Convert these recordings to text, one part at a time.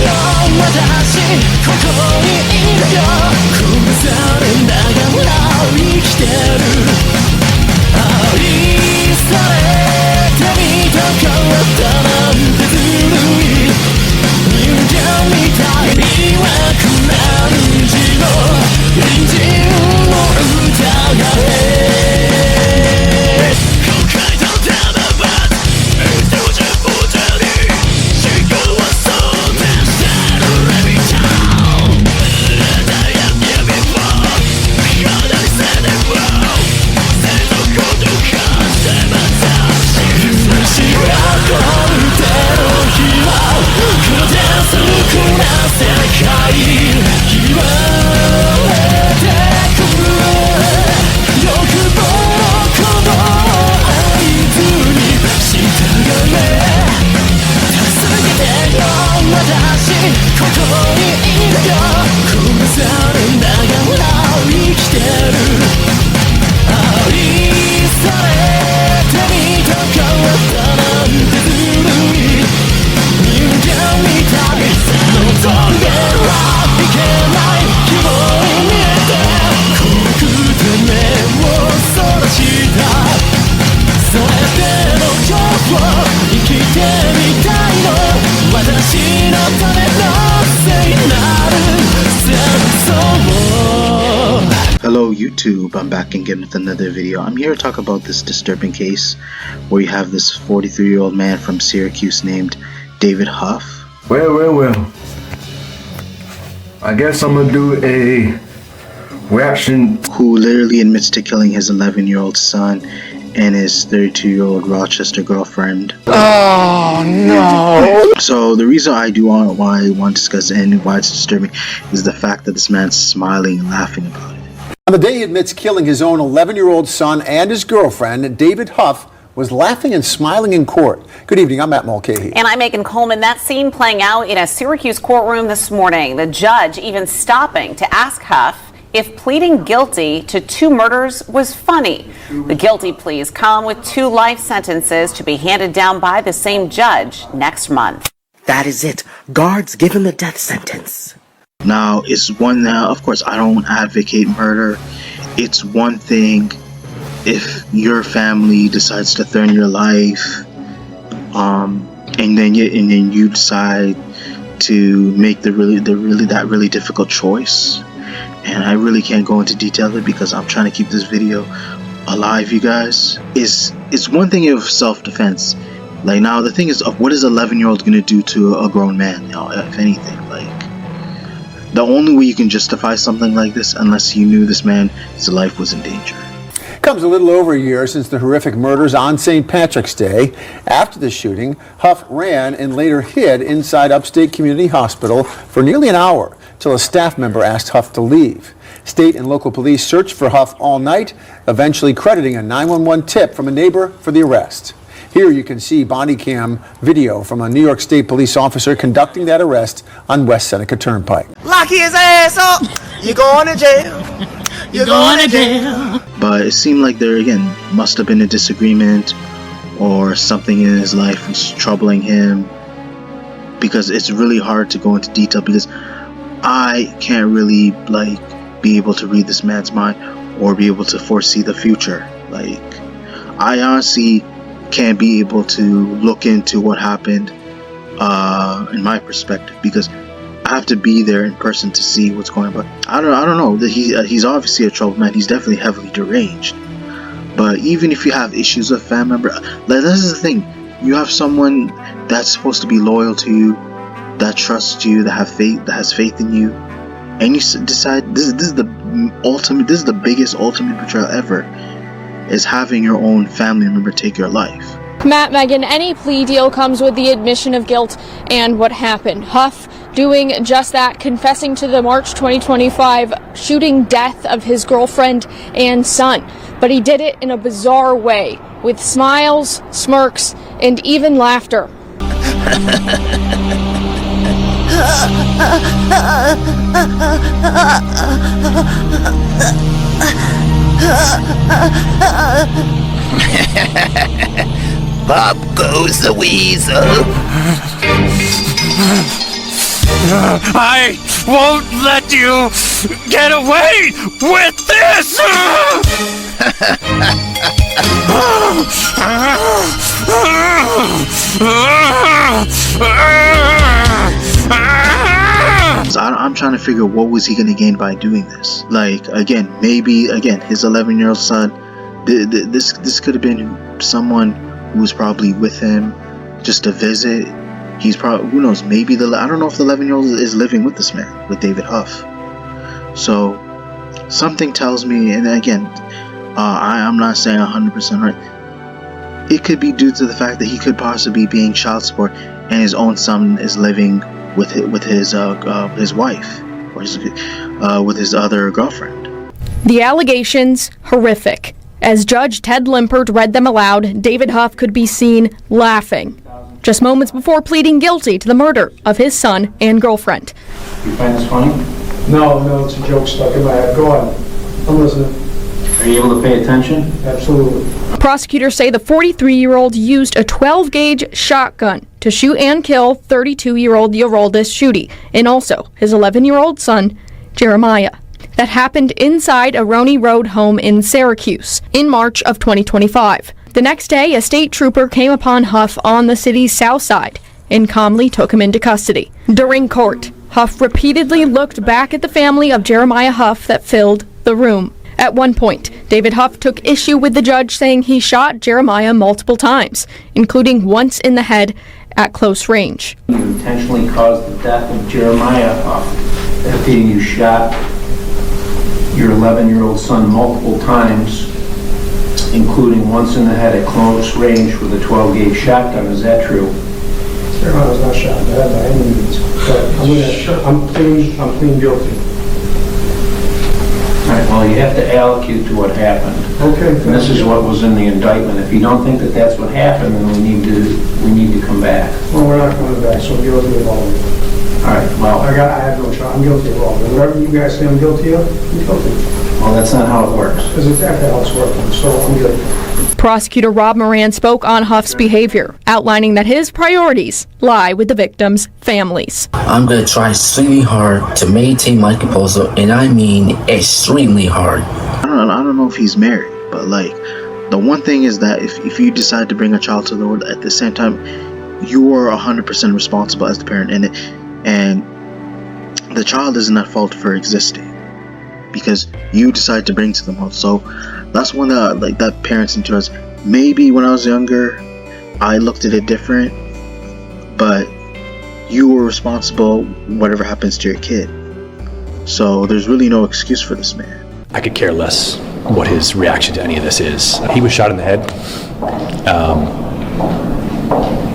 よ私ここにいるよ殺されながら生きてる愛されてみたかったなんてずるい人間みたいにはくらんじろ隣人を疑え後悔とただば人じゃボタに思考はそうでしたLet me down Let I am here before Beyond I said it wrong せのことかせまたしがこんでの日は黒で少な世界言われてくる欲望のこの合図に従え助けてよ私ここにいるよ殺されながら生きてる愛されてみたかったなんてずるい人間みたい望んではいけない希望に見えて怖くて目をそらしたそれでも今日を生きてみたいの私のための聖なる戦争 Hello YouTube, I'm back again with another video. I'm here to talk about this disturbing case where you have this 43-year-old man from Syracuse named David Huff. Well. I guess I'm gonna do a reaction. Who literally admits to killing his 11-year-old son and his 32-year-old Rochester girlfriend. Oh no! So the reason I want to discuss it and why it's disturbing is the fact that this man's smiling and laughing about it. On the day he admits killing his own 11-year-old son and his girlfriend, David Huff was laughing and smiling in court. Good evening, I'm Matt Mulcahy. And I'm Megan Coleman. That scene playing out in a Syracuse courtroom this morning. The judge even stopping to ask Huff if pleading guilty to 2 murders was funny. The guilty pleas come with 2 life sentences to be handed down by the same judge next month. That is it. Guards give him the death sentence. Now, it's one that, of course, I don't advocate murder. It's one thing if your family decides to threaten your life, and then you decide to make that really difficult choice. And I really can't go into detail of it because I'm trying to keep this video alive, you guys. It's one thing of self-defense. Like, now the thing is, what is an 11-year-old gonna do to a grown man? You know, if anything, like, the only way you can justify something like this, unless you knew this man's life was in danger. Comes a little over a year since the horrific murders on St. Patrick's Day. After the shooting, Huff ran and later hid inside Upstate Community Hospital for nearly an hour till a staff member asked Huff to leave. State and local police searched for Huff all night, eventually crediting a 911 tip from a neighbor for the arrest. Here you can see body cam video from a New York State police officer conducting that arrest on West Seneca Turnpike. Lock his ass up! You're going to jail! You're going to jail! But it seemed like there, again, must have been a disagreement or something in his life was troubling him, because it's really hard to go into detail because I can't really, like, be able to read this man's mind or be able to foresee the future. Like, I honestly can't be able to look into what happened in my perspective because I have to be there in person to see what's going on. But I don't know. He's obviously a troubled man. He's definitely heavily deranged. But even if you have issues with a family member, this is the thing. You have someone that's supposed to be loyal to you, that trusts you, that has faith in you, and you decide this is the biggest ultimate betrayal ever, is having your own family member take your life. Matt, Megan, any plea deal comes with the admission of guilt and what happened. Huff doing just that, confessing to the March 2025 shooting death of his girlfriend and son. But he did it in a bizarre way, with smiles, smirks, and even laughter. Pop goes the weasel. I won't let you get away with this! So I'm trying to figure what was he going to gain by doing this. Like, again, maybe, his 11-year-old son, this could have been someone who was probably with him just to visit. He's probably, who knows, maybe I don't know if the 11-year-old is living with this man, with David Huff. So something tells me, and again, I'm not saying 100% right, it could be due to the fact that he could possibly be paying child support and his own son is living with his wife, or with his other girlfriend. The allegations, horrific. As Judge Ted Limpert read them aloud, David Huff could be seen laughing, just moments before pleading guilty to the murder of his son and girlfriend. You find this funny? No, it's a joke stuck in my head. Go on. I'm listening. Are you able to pay attention? Absolutely. Prosecutors say the 43-year-old used a 12-gauge shotgun to shoot and kill 32-year-old Yeroldis Schutte and also his 11-year-old son, Jeremiah. That happened inside a Roney Road home in Syracuse in March of 2025. The next day, a state trooper came upon Huff on the city's south side and calmly took him into custody. During court, Huff repeatedly looked back at the family of Jeremiah Huff that filled the room. At one point, David Huff took issue with the judge, saying he shot Jeremiah multiple times, including once in the head at close range. You intentionally caused the death of Jeremiah Huff after you shot your 11-year-old son multiple times, including once in the head at close range with a 12-gauge shotgun. Is that true? Jeremiah was not shot in the head by any means. But I'm clean guilty. All right, well, you have to allocate to what happened. Okay. And this is what was in the indictment. If you don't think that that's what happened, then we need to come back. Well, we're not coming back, so I'm guilty of all of it. All right, well, I have no shot. I'm guilty of all of it. Whatever you guys say I'm guilty of, I'm guilty. well, that's not how it works. Because it's after how it's working, so I'm guilty. Prosecutor Rob Moran spoke on Huff's behavior, outlining that his priorities lie with the victims' families. I'm going to try extremely hard to maintain my composure, and I mean extremely hard. I don't know if he's married, but like, the one thing is that if you decide to bring a child to the world, at the same time, you are 100% responsible as the parent, and the child isn't at fault for existing because you decide to bring to the world. So that's one that parents into us. Maybe when I was younger, I looked at it different, but you were responsible whatever happens to your kid. So there's really no excuse for this man. I could care less what his reaction to any of this is. He was shot in the head,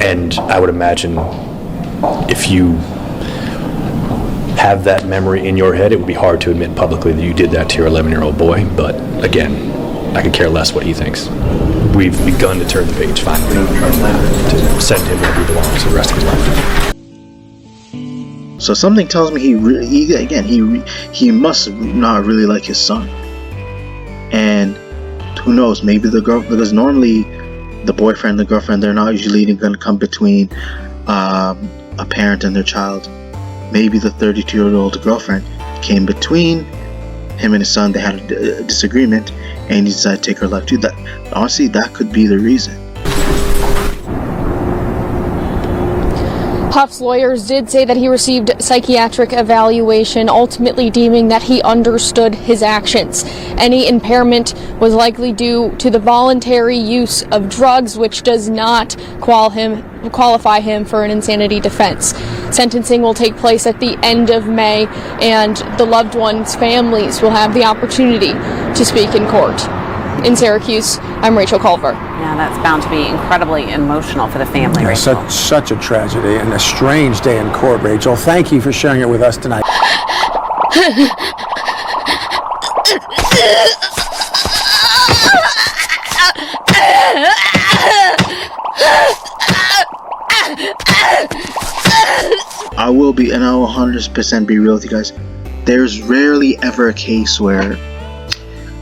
and I would imagine if you have that memory in your head, it would be hard to admit publicly that you did that to your 11-year-old boy. But again, I could care less what he thinks. We've begun to turn the page finally to send him where he belongs for the rest of his life. So something tells me he must not really like his son. And who knows, maybe the girl, because normally the boyfriend, the girlfriend, they're not usually going to come between a parent and their child. Maybe the 32-year-old girlfriend came between him and his son. They had a disagreement, and he decided to take her life too. That honestly, that could be the reason. Huff's lawyers did say that he received psychiatric evaluation, ultimately deeming that he understood his actions. Any impairment was likely due to the voluntary use of drugs, which does not qualify him for an insanity defense. Sentencing will take place at the end of May, and the loved ones' families will have the opportunity to speak in court. In Syracuse, I'm Rachel Culver. Yeah, that's bound to be incredibly emotional for the family, Yeah, Rachel. such a tragedy and a strange day in court, Rachel. Thank you for sharing it with us tonight. I will 100% be real with you guys. There's rarely ever a case where,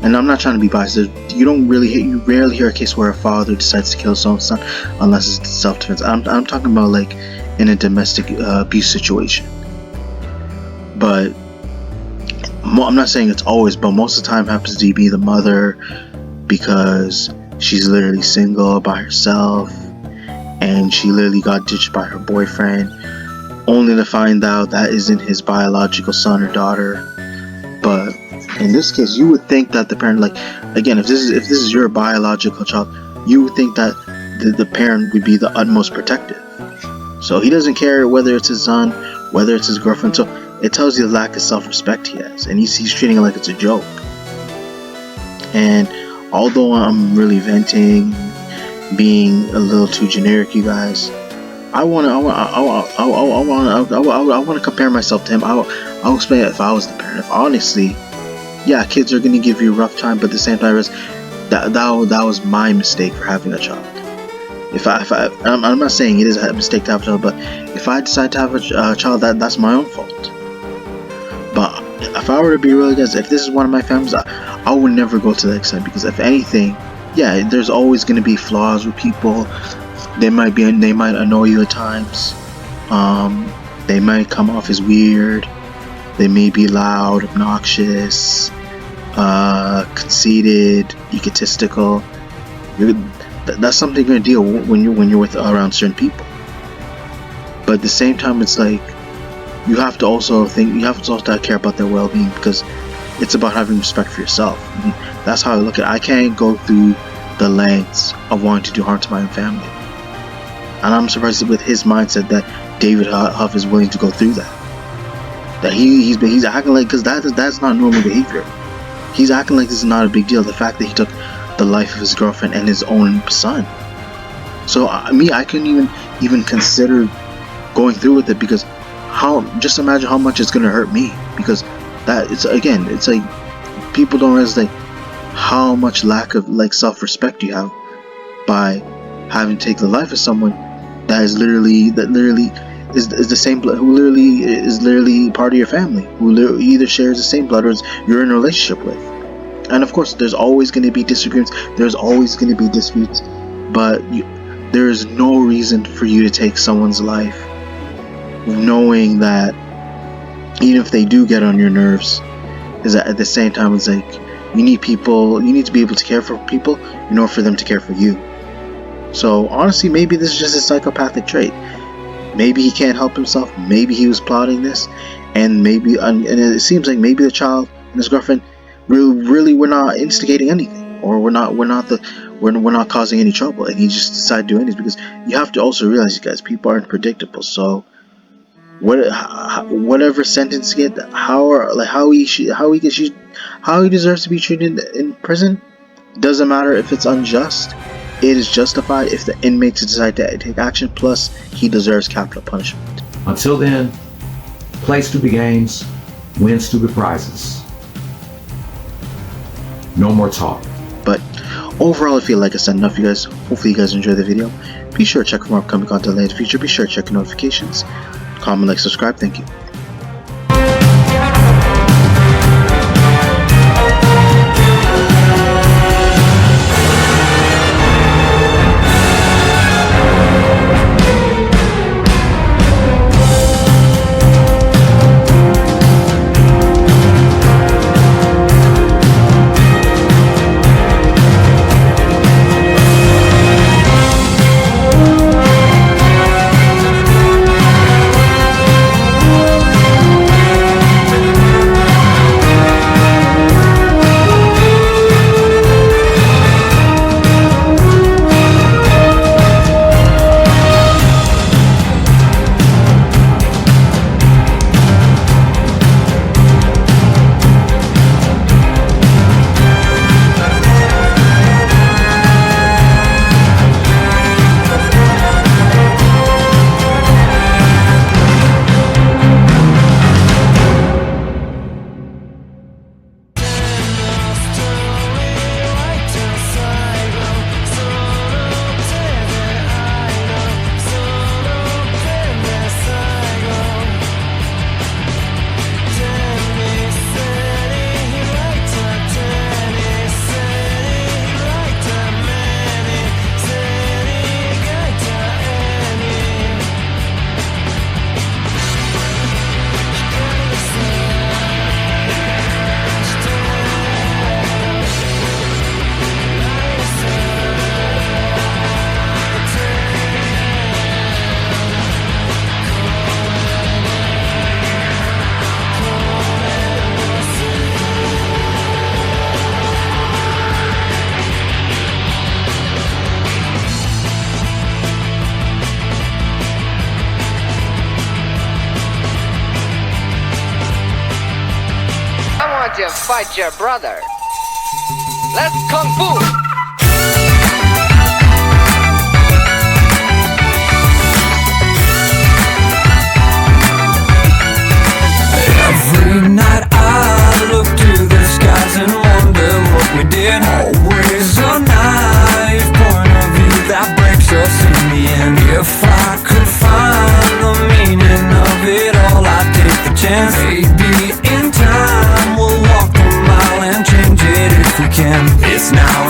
and I'm not trying to be biased, you rarely hear a case where a father decides to kill his own son unless it's self-defense. I'm talking about like in a domestic abuse situation. But I'm not saying it's always, but most of the time happens to be the mother, because she's literally single by herself and she literally got ditched by her boyfriend, only to find out that isn't his biological son or daughter. But in this case, you would think that the parent, like, again, if this is your biological child, you would think that the parent would be the utmost protective. So he doesn't care whether it's his son, whether it's his girlfriend. So it tells you the lack of self-respect he has, and he's treating it like it's a joke. And although I'm really venting, being a little too generic, you guys, I want to compare myself to him. I'll explain it if I was the parent. If honestly, yeah, kids are gonna give you a rough time, but at the same time, that was my mistake for having a child. I'm not saying it is a mistake to have a child, but if I decide to have a child, that's my own fault. But if I were to be real, guys, if this is one of my families, I would never go to that extent, because if anything, yeah, there's always going to be flaws with people. They might annoy you at times. They might come off as weird. They may be loud, obnoxious, conceited, egotistical. That's something you're gonna deal with when you're with around certain people. But at the same time, it's like you have to also care about their well-being, because it's about having respect for yourself. And that's how I look at it. I can't go through the lengths of wanting to do harm to my own family, and I'm surprised with his mindset that David Huff is willing to go through that. That he's acting like, because that's not normal behavior. He's acting like this is not a big deal. The fact that he took the life of his girlfriend and his own son. So I couldn't even consider going through with it, because just imagine how much it's gonna hurt me, because it's like people don't realize like how much lack of like self-respect you have by having to take the life of someone that literally is the same blood, who literally is literally part of your family, who either shares the same blood or you're in a relationship with. And of course, there's always going to be disagreements, there's always going to be disputes, but there is no reason for you to take someone's life knowing that even if they do get on your nerves, is that at the same time it's like you need to be able to care for people in order for them to care for you. So honestly, maybe this is just a psychopathic trait. Maybe he can't help himself, maybe he was plotting this, and it seems like maybe the child and his girlfriend really were not instigating anything, or we're not causing any trouble, and he just decided to do anything. Because you have to also realize, you guys, people aren't predictable. So whatever sentence he get, how he deserves to be treated in prison, doesn't matter if it's unjust. It is justified if the inmates decide to take action. Plus, he deserves capital punishment. Until then, play stupid games, win stupid prizes. No more talk. But overall, I feel like I said enough, you guys. Hopefully you guys enjoyed the video. Be sure to check for more upcoming content in the future. Be sure to check notifications. Comment, like, subscribe. Thank you. want to fight your brother. Let's kung fu! Every night I look to the skies and wonder what we did. Always a knife point of view that breaks us in the end. If I could find the meaning of it all, I'd take the chance. Maybe in time we'll walk the mile and change it if we can. It's now